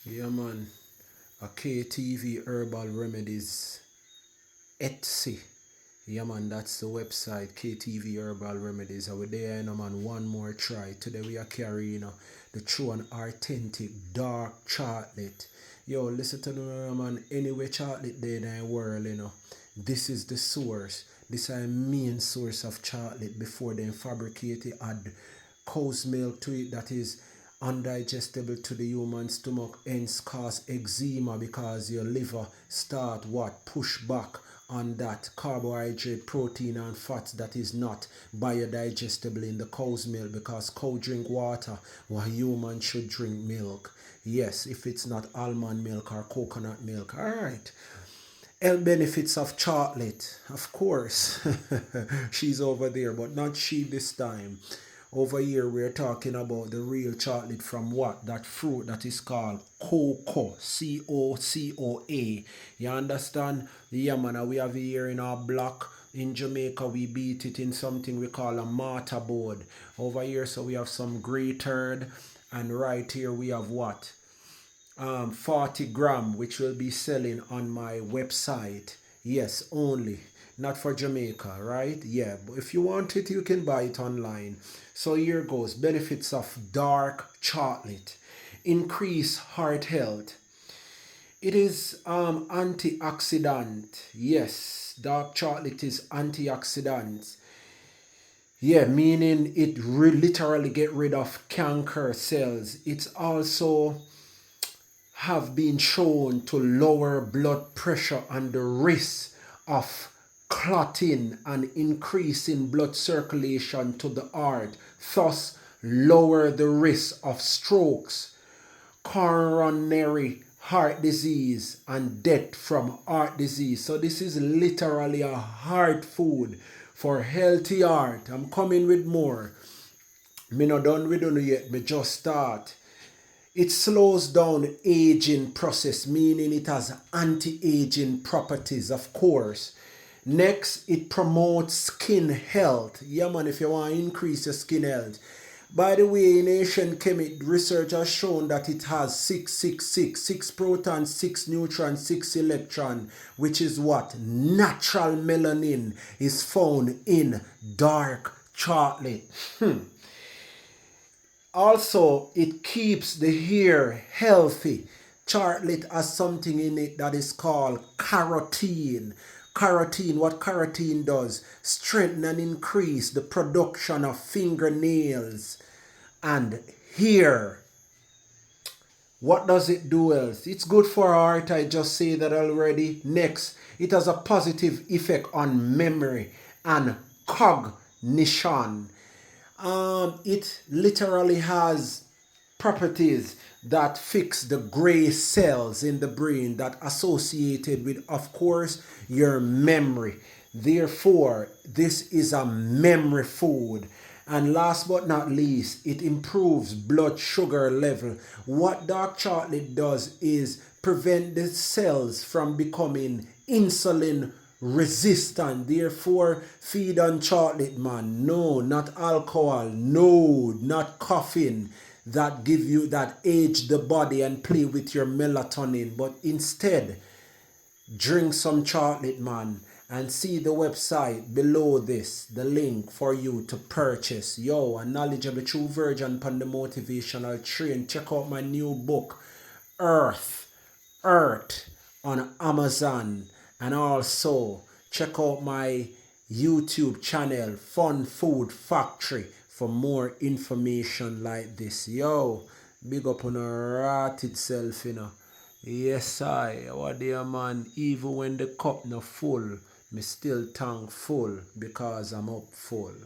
Yeah, man. A KTV Herbal Remedies Etsy. Yeah, man, that's the website, KTV Herbal Remedies. I there, you know, man, one more try. Today we are carrying, the true and authentic dark chocolate. Yo, listen to the man, anyway chocolate there in the world, this is the source. This is a main source of chocolate before they fabricate it, add cow's milk to it that is undigestible to the human stomach, hence cause eczema because your liver start what push back on that carbohydrate, protein and fat that is not biodigestible in the cow's milk, because cow drink water while human should drink milk. Yes, if it's not almond milk or coconut milk. All right. Health benefits of chocolate, of course. She's over there, but not she this time. Over here, we're talking about the real chocolate from what? That fruit that is called cocoa. Cocoa. You understand? Yeah, man, we have here in our block. In Jamaica, we beat it in something we call a mortar board. Over here, so we have some grated. And right here, we have what? 40 gram, which will be selling on my website. Yes, only, not for Jamaica, right? Yeah, but if you want it, you can buy it online. So here goes: benefits of dark chocolate: increase heart health. It is antioxidant. Yes, dark chocolate is antioxidant. Yeah, meaning it literally get rid of cancer cells. It's also have been shown to lower blood pressure and the risk of clotting and increase in blood circulation to the heart, thus lower the risk of strokes, coronary heart disease, and death from heart disease. So this is literally a heart food for healthy heart. I'm coming with more. Me not done with you yet, me just start. It slows down aging process, meaning it has anti-aging properties, of course. Next, it promotes skin health. Yeah, man, if you want to increase your skin health. By the way, in Asian chemistry, research has shown that it has 666, 6 protons, 6 neutrons, 6 electrons, which is what? Natural melanin is found in dark chocolate. Also, it keeps the hair healthy. Chocolate has something in it that is called carotene. Carotene, what carotene does? Strengthen and increase the production of fingernails and hair. What does it do else? It's good for heart, I just say that already. Next, it has a positive effect on memory and cognition. It literally has properties that fix the gray cells in the brain that associated with, of course, your memory. Therefore, this is a memory food. And last but not least, it improves blood sugar level. What dark chocolate does is prevent the cells from becoming insulin resistant. Therefore, feed on chocolate, man. No, not alcohol. No, not caffeine that give you that age the body and play with your melatonin. But instead, drink some chocolate, man, and see the website below this, the link for you to purchase. Yo, a knowledgeable true virgin upon the motivational train. Check out my new book, Earth, on Amazon. And also check out my YouTube channel, Fun Food Factory, for more information like this. Yo, big up on a rat itself, Yes, what dear man, even when the cup not full, me still thankful because I'm up full.